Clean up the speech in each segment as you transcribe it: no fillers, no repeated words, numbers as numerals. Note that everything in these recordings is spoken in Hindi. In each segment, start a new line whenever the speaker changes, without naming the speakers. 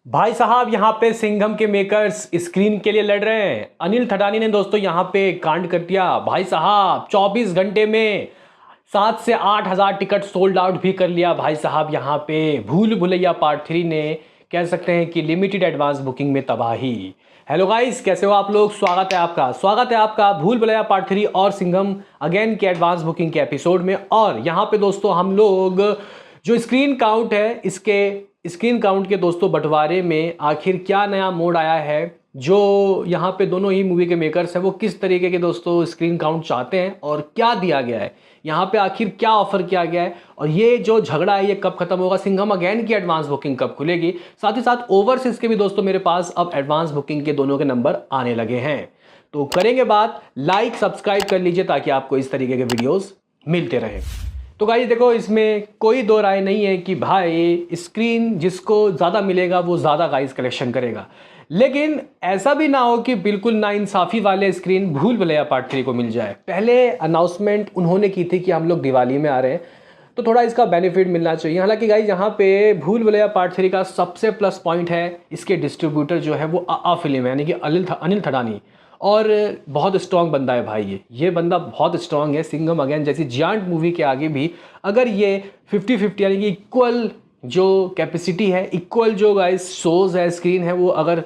भाई साहब यहाँ पे सिंघम के मेकर्स स्क्रीन के लिए लड़ रहे हैं। अनिल थडानी ने दोस्तों यहाँ पे कांड कर दिया। भाई साहब 24 घंटे में 7 से 8 हज़ार टिकट सोल्ड आउट भी कर लिया। भाई साहब यहाँ पे भूल भुलैया पार्ट 3 ने कह सकते हैं कि लिमिटेड एडवांस बुकिंग में तबाही। हेलो गाइस, कैसे हो आप लोग? स्वागत है आपका भूल भुलैया पार्ट 3 और सिंघम अगेन के एडवांस बुकिंग के एपिसोड में। और यहाँ पे दोस्तों हम लोग जो स्क्रीन काउंट है, इसके स्क्रीन काउंट के दोस्तों बंटवारे में आखिर क्या नया मोड आया है, जो यहाँ पे दोनों ही मूवी के मेकर्स हैं वो किस तरीके के दोस्तों स्क्रीन काउंट चाहते हैं और क्या दिया गया है, यहाँ पे आखिर क्या ऑफर किया गया है, और ये जो झगड़ा है ये कब खत्म होगा, सिंघम अगेन की एडवांस बुकिंग कब खुलेगी। साथ ही साथ ओवरसीज के भी दोस्तों मेरे पास अब एडवांस बुकिंग के दोनों के नंबर आने लगे हैं। तो करेंगे बात, लाइक सब्सक्राइब कर लीजिए ताकि आपको इस तरीके के वीडियोस मिलते रहें। तो गाइस देखो, इसमें कोई दो राय नहीं है कि भाई स्क्रीन जिसको ज़्यादा मिलेगा वो ज़्यादा गाइस कलेक्शन करेगा, लेकिन ऐसा भी ना हो कि बिल्कुल नाइंसाफ़ी वाले स्क्रीन भूल भुलैया पार्ट 3 को मिल जाए। पहले अनाउंसमेंट उन्होंने की थी कि हम लोग दिवाली में आ रहे हैं, तो थोड़ा इसका बेनिफिट मिलना चाहिए। हालांकि गाइस यहाँ पे भूल भुलैया पार्ट 3 का सबसे प्लस पॉइंट है इसके डिस्ट्रीब्यूटर जो है वो आ फिल्म है, यानी कि अनिल थडानी। और बहुत स्ट्रॉन्ग बंदा है भाई, ये बंदा बहुत स्ट्रॉन्ग है। सिंघम अगेन जैसी जियांट मूवी के आगे भी अगर ये 50-50 यानी कि इक्वल जो कैपेसिटी है, इक्वल जो गाइस शोज़ है, स्क्रीन है, वो अगर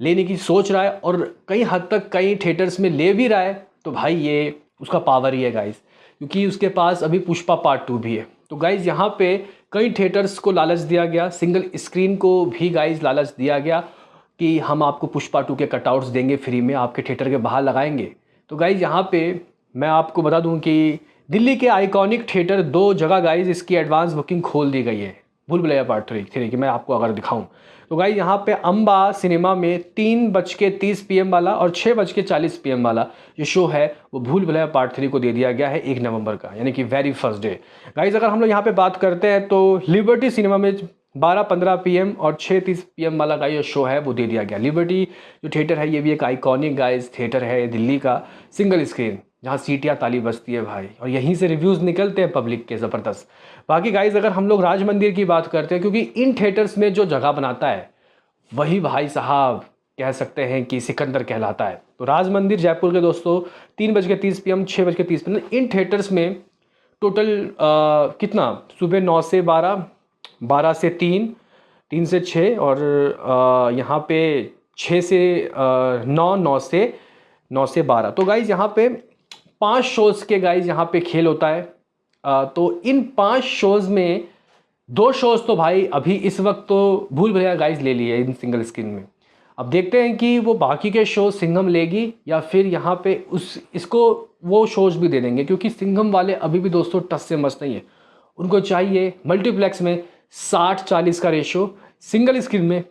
लेने की सोच रहा है और कई हद तक कई थिएटर्स में ले भी रहा है, तो भाई ये उसका पावर ही है गाइस, क्योंकि उसके पास अभी पुष्पा पार्ट 2 भी है। तो गाइस यहाँ पे कई थिएटर्स को लालच दिया गया, सिंगल स्क्रीन को भी गाइस लालच दिया गया कि हम आपको पुष्पा 2 के कटआउट्स देंगे फ्री में, आपके थिएटर के बाहर लगाएंगे। तो गाइज़ यहाँ पे मैं आपको बता दूं कि दिल्ली के आइकॉनिक थिएटर 2 जगह गाइज़ इसकी एडवांस बुकिंग खोल दी गई है भूल भुलैया पार्ट 3 की। मैं आपको अगर दिखाऊं तो गाइज़ यहाँ पे अम्बा सिनेमा में 3:30 PM वाला और 6:40 PM वाला जो शो है वो भूल भुलैया पार्ट 3 को दे दिया गया है 1 नवंबर का, यानी कि वेरी फर्स्ट डे। गाइज़ अगर हम लोग यहाँ पे बात करते हैं तो लिबर्टी सिनेमा में 12:15 PM और 6:30 PM वाला का ये शो है वो दे दिया गया। लिबर्टी जो थिएटर है ये भी एक आइकॉनिक गाइस थिएटर है दिल्ली का, सिंगल स्क्रीन जहाँ सीटियाँ ताली बजती है भाई, और यहीं से रिव्यूज़ निकलते हैं पब्लिक के ज़बरदस्त। बाकी गाइस अगर हम लोग राज मंदिर की बात करते हैं, क्योंकि इन थिएटर्स में जो जगह बनाता है वही भाई साहब कह सकते हैं कि सिकंदर कहलाता है। तो राज मंदिर जयपुर के दोस्तों 3:30 PM 6:30 PM इन थिएटर्स में टोटल कितना, सुबह 9 से 12, 12 से 3, 3 से 6 और यहाँ पे 6 से 9, 9 से 12। तो गाइज़ यहाँ पे 5 शोज़ के गाइज़ यहाँ पे खेल होता है। तो इन 5 शोज़ में 2 शोज़ तो भाई अभी इस वक्त तो भूल भुलैया गाइज़ ले लिए इन सिंगल स्क्रीन में। अब देखते हैं कि वो बाकी के शो सिंघम लेगी या फिर यहाँ पे इसको वो शोज़ भी दे देंगे, क्योंकि सिंघम वाले अभी भी दोस्तों टस से मस नहीं है। उनको चाहिए मल्टीप्लेक्स में 60-40 का रेशो, सिंगल स्क्रीन में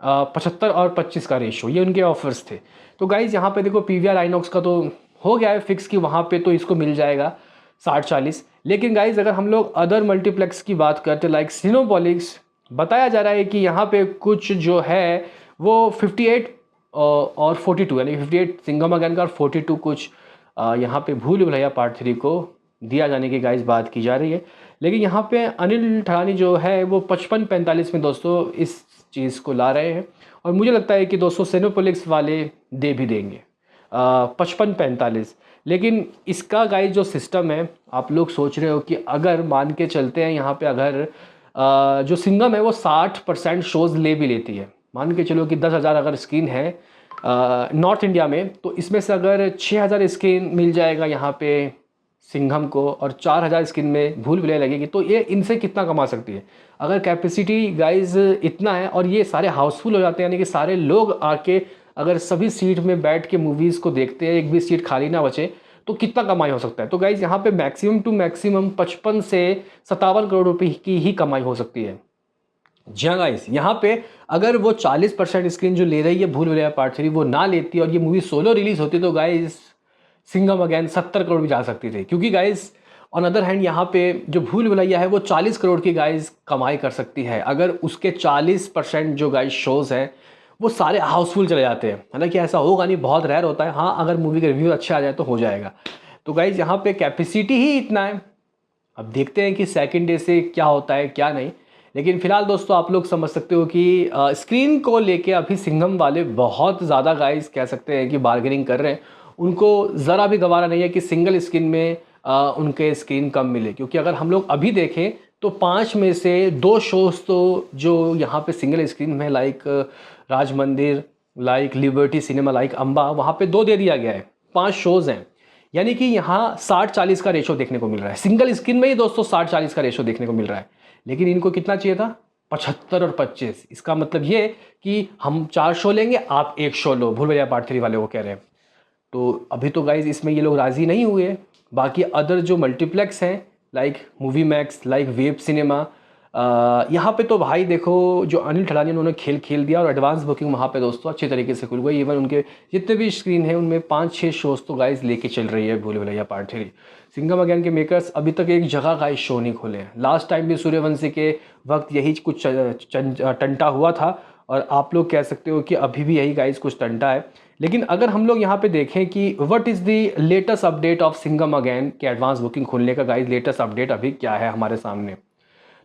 75 और 25 का रेशो, ये उनके ऑफर्स थे। तो गाइज़ यहाँ पे देखो PVR आइनॉक्स का तो हो गया है फिक्स कि वहाँ पे तो इसको मिल जाएगा 60-40। लेकिन गाइज़ अगर हम लोग अदर मल्टीप्लेक्स की बात करते लाइक सिनेपॉलिक्स, बताया जा रहा है कि यहाँ पे कुछ जो है वो 58 और 42 यानी 58 सिंघम अगेन का और 42 कुछ यहाँ पे भूल भुलैया पार्ट 3 को दिया जाने की गाइस बात की जा रही है। लेकिन यहाँ पे अनिल थडानी जो है वो 55-45 में दोस्तों इस चीज़ को ला रहे हैं, और मुझे लगता है कि दोस्तों सिनेपोलिक्स वाले दे भी देंगे 55-45। लेकिन इसका गाइस जो सिस्टम है, आप लोग सोच रहे हो कि अगर मान के चलते हैं यहाँ पे अगर जो सिंघम है वो 60% शोज़ ले भी लेती है, मान के चलो कि 10,000 अगर स्क्रीन है नॉर्थ इंडिया में, तो इसमें से अगर 6,000 स्क्रीन मिल जाएगा यहाँ पे सिंघम को और 4,000 स्क्रीन में भूल भुलैया लगेगी, तो ये इनसे कितना कमा सकती है। अगर कैपेसिटी गाइज इतना है और ये सारे हाउसफुल हो जाते हैं, यानी कि सारे लोग आके अगर सभी सीट में बैठ के मूवीज़ को देखते हैं, एक भी सीट खाली ना बचे, तो कितना कमाई हो सकता है। तो गाइज यहाँ पे मैक्सिमम टू मैक्सिमम 55 से 57 करोड़ रुपए की ही कमाई हो सकती है। जी हाँ गाइस, यहाँ पे अगर वो 40% स्क्रीन जो ले रही है भूल भुलैया पार्ट 3 वो ना लेती और ये मूवी सोलो रिलीज होती, तो गाइस सिंघम अगेन 70 करोड़ भी जा सकती थी। क्योंकि गाइस ऑन अदर हैंड यहाँ पे जो भूल भुलैया है वो 40 करोड़ की गाइस कमाई कर सकती है, अगर उसके 40% जो गाइस शोज़ हैं वो सारे हाउसफुल चले जाते हैं। हालांकि ऐसा होगा नहीं, बहुत रेयर होता है, हाँ अगर मूवी का रिव्यू अच्छा आ जाए तो हो जाएगा। तो गाइस यहाँ पे कैपेसिटी ही इतना है। अब देखते हैं कि सेकंड डे से क्या होता है क्या नहीं। लेकिन फिलहाल दोस्तों आप लोग समझ सकते हो कि स्क्रीन को लेके अभी सिंघम वाले बहुत ज़्यादा गाइस कह सकते हैं कि बार्गेनिंग कर रहे हैं। उनको ज़रा भी गवारा नहीं है कि सिंगल स्क्रीन में उनके स्क्रीन कम मिले, क्योंकि अगर हम लोग अभी देखें तो 5 में से 2 शोज़ तो जो यहाँ पे सिंगल स्क्रीन में लाइक राज मंदिर, like liberty cinema, like Amba, वहाँ पे 2 दे दिया गया है। 5 शोज़ हैं, यानी कि यहाँ 60-40 का रेशो देखने को मिल रहा है। सिंगल स्क्रीन में ही दोस्तों 60-40 का रेशो देखने को मिल रहा है, लेकिन इनको कितना चाहिए था? 75 और 25। इसका मतलब ये कि हम 4 शो लेंगे, आप 1 शो लो, भूल भैया पार्ट 3 वाले वो कह रहे हैं। तो अभी तो गाइज इसमें ये लोग राज़ी नहीं हुए। बाकी अदर जो मल्टीप्लेक्स हैं like movie max, like web cinema, यहाँ पे तो भाई देखो जो अनिल ठलानी उन्होंने खेल खेल दिया और एडवांस बुकिंग वहाँ पे दोस्तों अच्छे तरीके से खुल गई। इवन उनके जितने भी स्क्रीन है उनमें 5-6 शोज़ तो गाइज लेके चल रही है भूल भुलैया पार्ट 3। सिंघम अगेन के मेकर्स अभी तक एक जगह गाइज शो नहीं खोले हैं। लास्ट टाइम भी सूर्यवंशी के वक्त यही कुछ टंटा हुआ था और आप लोग कह सकते हो कि अभी भी यही गाइज कुछ टंटा है। लेकिन अगर हम लोग यहाँ पे देखें कि what is the latest update of Singham again के एडवांस बुकिंग खुलने का, गाइज लेटेस्ट अपडेट अभी क्या है हमारे सामने।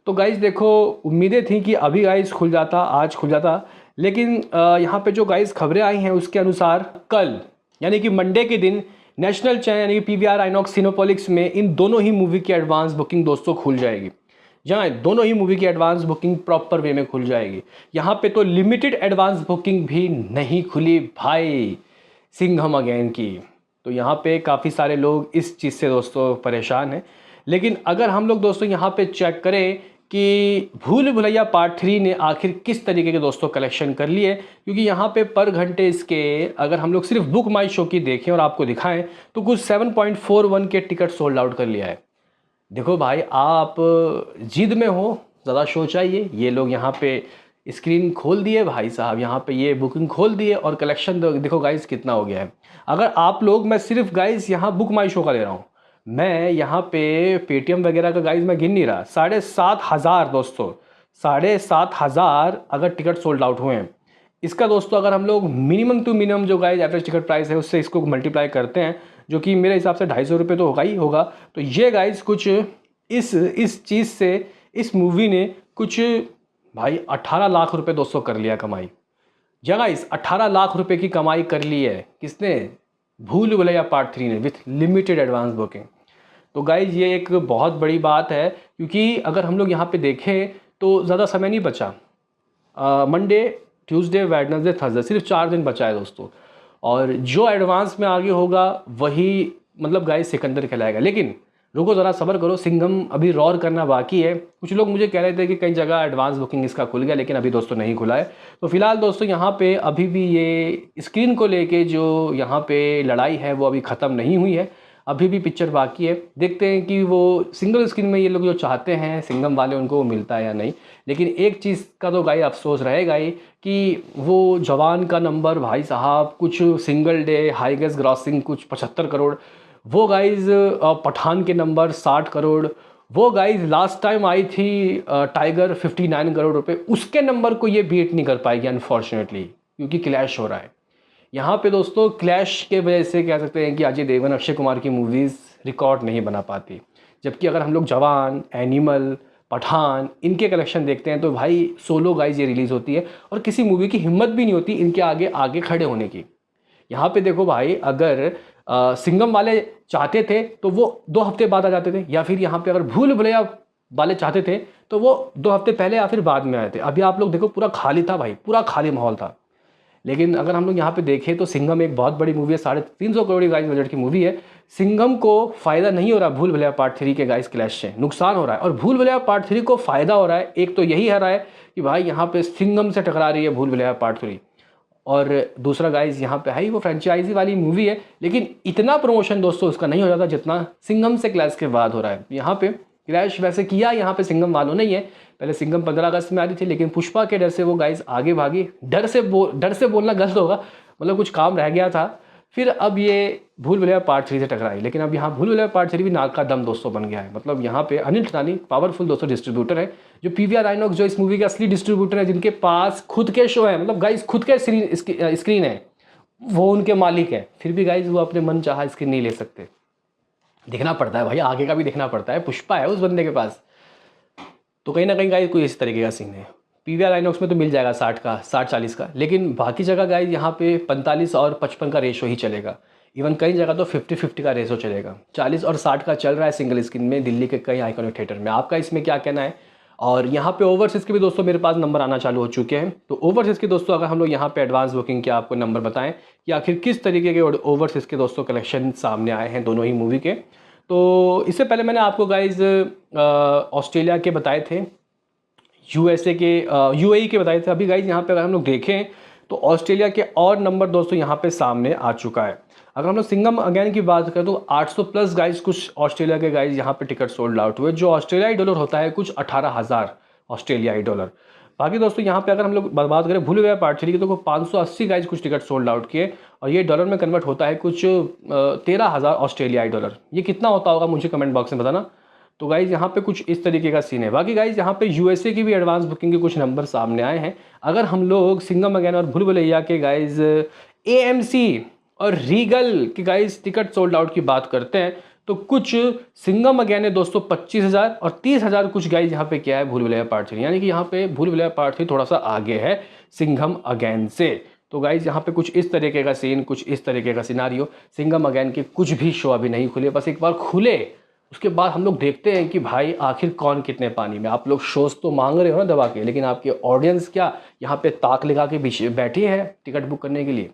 तो गाइज देखो उम्मीदें थी कि अभी गाइज खुल जाता, आज खुल जाता, लेकिन यहाँ पे जो गाइज खबरें आई हैं उसके अनुसार कल यानी कि मंडे के दिन नेशनल चैनल यानी कि PVR आइनॉक्स सिनेपोलिक्स में इन दोनों ही मूवी की एडवांस बुकिंग दोस्तों खुल जाएगी। जहाँ दोनों ही मूवी की एडवांस बुकिंग प्रॉपर वे में खुल जाएगी। यहाँ पे तो लिमिटेड एडवांस बुकिंग भी नहीं खुली भाई सिंघम अगेन की। तो यहाँ पे काफ़ी सारे लोग इस चीज़ से दोस्तों परेशान हैं। लेकिन अगर हम लोग दोस्तों यहाँ पे चेक करें कि भूल भुलैया पार्ट 3 ने आखिर किस तरीके के दोस्तों कलेक्शन कर लिए, क्योंकि यहाँ पे पर घंटे इसके अगर हम लोग सिर्फ बुक माई शो की देखें और आपको दिखाएं तो कुछ 7.41 के टिकट सोल्ड आउट कर लिया है। देखो भाई आप जिद में हो, ज़्यादा शो चाहिए, ये लोग यहाँ पे स्क्रीन खोल दिए भाई साहब, यहाँ पे ये बुकिंग खोल दिए और कलेक्शन देखो गाइस कितना हो गया है। अगर आप लोग, मैं सिर्फ गाइस यहाँ बुक माई शो का ले रहा हूँ, मैं यहाँ पे पेटीएम वगैरह का गाइस मैं गिन नहीं रहा, 7,500 दोस्तों, 7,500 अगर टिकट सोल्ड आउट हुए हैं। इसका दोस्तों अगर हम लोग मिनिमम टू मिनिमम जो गाइस एवरेज टिकट प्राइस है उससे इसको मल्टीप्लाई करते हैं, जो कि मेरे हिसाब से 250 रुपये तो होगा ही होगा। तो ये गाइस कुछ इस चीज़ से इस मूवी ने कुछ भाई 18 लाख रुपए दोस्तों कर लिया कमाई। या गाइस 18 लाख रुपए की कमाई कर ली है किसने? भूल भुलैया पार्ट 3 ने विथ लिमिटेड एडवांस बुकिंग। तो गाइज ये एक बहुत बड़ी बात है, क्योंकि अगर हम लोग यहाँ पे देखें तो ज़्यादा समय नहीं बचा। मंडे, ट्यूसडे, वेडनेसडे, थर्सडे, सिर्फ 4 दिन बचा है दोस्तों। और जो एडवांस में आगे होगा वही मतलब गाइज सिकंदर कहलाएगा। लेकिन रुको ज़रा सब्र करो, सिंघम अभी रॉर करना बाकी है। कुछ लोग मुझे कह रहे थे कि कई जगह एडवांस बुकिंग इसका खुल गया, लेकिन अभी दोस्तों नहीं खुला है। तो फिलहाल दोस्तों यहाँ पे अभी भी ये स्क्रीन को लेके जो यहाँ पे लड़ाई है वो अभी ख़त्म नहीं हुई है, अभी भी पिक्चर बाकी है। देखते हैं कि वो सिंगल स्क्रीन में ये लोग जो चाहते हैं सिंघम वाले उनको मिलता है या नहीं। लेकिन एक चीज़ का तो गाइस अफसोस रहेगा ही कि वो जवान का नंबर भाई साहब कुछ सिंगल डे हाईएस्ट ग्रॉसिंग कुछ 75 करोड़, वो गाइस पठान के नंबर 60 करोड़, वो गाइस लास्ट टाइम आई थी टाइगर 59 करोड़ रुपए, उसके नंबर को ये बीट नहीं कर पाएगी अनफॉर्चुनेटली, क्योंकि क्लैश हो रहा है यहाँ पे दोस्तों। क्लैश के वजह से कह सकते हैं कि अजय देवगन, अक्षय कुमार की मूवीज़ रिकॉर्ड नहीं बना पाती। जबकि अगर हम लोग जवान, एनिमल, पठान इनके कलेक्शन देखते हैं तो भाई सोलो गाइज ये रिलीज़ होती है और किसी मूवी की हिम्मत भी नहीं होती इनके आगे आगे खड़े होने की। यहाँ पे देखो भाई अगर सिंघम वाले चाहते थे तो वो 2 हफ्ते बाद आ जाते थे, या फिर यहाँ पे अगर भूल भुलैया वाले चाहते थे तो वो 2 हफ्ते पहले या फिर बाद में आए थे। अभी आप लोग देखो पूरा खाली था भाई, पूरा खाली माहौल था। लेकिन अगर हम लोग यहाँ पे देखें तो सिंघम एक बहुत बड़ी मूवी है, 350 करोड़ की गाइस बजट की मूवी है। सिंघम को फ़ायदा नहीं हो रहा भूल भुलैया पार्ट 3 के गाइस क्लैश से, नुकसान हो रहा है। और भूल भुलैया पार्ट 3 को फ़ायदा हो रहा है, एक तो यही है रहा है कि भाई यहाँ पे सिंघम से टकरा रही है भूल भुलैया पार्ट 3, और दूसरा गाइस यहाँ पे है ही वो फ्रेंचाइजी वाली मूवी है। लेकिन इतना प्रमोशन दोस्तों उसका नहीं हो जाता जितना सिंघम से क्लैश के बाद हो रहा है। यहाँ पे क्लैश वैसे किया यहाँ पे सिंघम वालों ने ही है, पहले सिंघम 15 अगस्त में आ रही थी, लेकिन पुष्पा के डर से वो गाइस आगे भागी। डर से बोलना गलत होगा, मतलब कुछ काम रह गया था, फिर अब ये भूल भुलैया पार्ट 3 से टकराई। लेकिन अब यहाँ भूल भुलैया पार्ट 3 भी नाक का दम दोस्तों बन गया है। मतलब यहाँ पे अनिल ठलानी पावरफुल दोस्तों डिस्ट्रीब्यूटर है, जो PVR आइनॉक्स जो इस मूवी के असली डिस्ट्रीब्यूटर है, जिनके पास खुद के शो है, मतलब गाइस खुद के स्क्रीन है, वो उनके मालिक है, फिर भी गाइस वो अपने मन चाहा स्क्रीन नहीं ले सकते। देखना पड़ता है भाई, आगे का भी देखना पड़ता है, पुष्पा है उस बंदे के पास। तो कहीं ना कहीं गाइज कोई इस तरीके का सीन है। पीवीआर आइनॉक्स में तो मिल जाएगा 60 का, 60-40 का, लेकिन बाकी जगह गाइज यहाँ पे 45 और 55 का रेशो ही चलेगा। इवन कई जगह तो 50-50 का रेशो चलेगा। 40 और 60 का चल रहा है सिंगल स्क्रीन में दिल्ली के कई आइकॉनिक थिएटर में। आपका इसमें क्या कहना है? और यहाँ पे ओवरसीज़ के भी दोस्तों मेरे पास नंबर आना चालू हो चुके हैं। तो ओवरसीज़ के दोस्तों अगर हम लोग यहाँ पे एडवांस बुकिंग के आपको नंबर बताएं कि आखिर किस तरीके के ओवरसीज़ के दोस्तों कलेक्शन सामने आए हैं दोनों ही मूवी के। तो इससे पहले मैंने आपको गाइज ऑस्ट्रेलिया के बताए थे, यूएसए के, यूएई के बताए थे। अभी गाइज यहाँ पे अगर हम लोग देखें तो ऑस्ट्रेलिया के और नंबर दोस्तों यहाँ पे सामने आ चुका है। अगर हम लोग सिंघम अगेन की बात करें तो 800 प्लस गाइज कुछ ऑस्ट्रेलिया के गाइज यहाँ पे टिकट सोल्ड आउट हुए, जो ऑस्ट्रेलियाई डॉलर होता है कुछ 18,000 ऑस्ट्रेलियाई डॉलर। बाकी दोस्तों यहाँ पे अगर हम लोग बात करें भूल गया पार्ट 3 की तो 580 गाइज कुछ टिकट सोल्ड आउट किए, और ये डॉलर में कन्वर्ट होता है कुछ 13,000 ऑस्ट्रेलियाई डॉलर। ये कितना होता होगा मुझे कमेंट बॉक्स में बताना। तो गाइज यहाँ पे कुछ इस तरीके का सीन है। बाकी गाइज यहाँ पे यूएसए की भी एडवांस बुकिंग के कुछ नंबर सामने आए हैं। अगर हम लोग सिंघम अगेन और भूल भुलैया के गाइज एएमसी और रीगल की गाइज टिकट सोल्ड आउट की बात करते हैं तो कुछ सिंघम अगेन है दोस्तों 25,000 और 30,000 कुछ गाइज यहाँ पे क्या है भूल भुलैया पार्ट 3, यानी कि यहाँ पे भूल भुलैया पार्ट 3 थोड़ा सा आगे है सिंघम अगेन से। तो गाइज यहाँ पे कुछ इस तरीके का सीन, कुछ इस तरीके का सिनारियो। सिंघम अगेन के कुछ भी शो अभी नहीं खुले, बस एक बार खुले उसके बाद हम लोग देखते हैं कि भाई आखिर कौन कितने पानी में। आप लोग शोज तो मांग रहे हो ना दबा के, लेकिन आपके ऑडियंस क्या यहाँ पे ताक लगा के बैठी है टिकट बुक करने के लिए।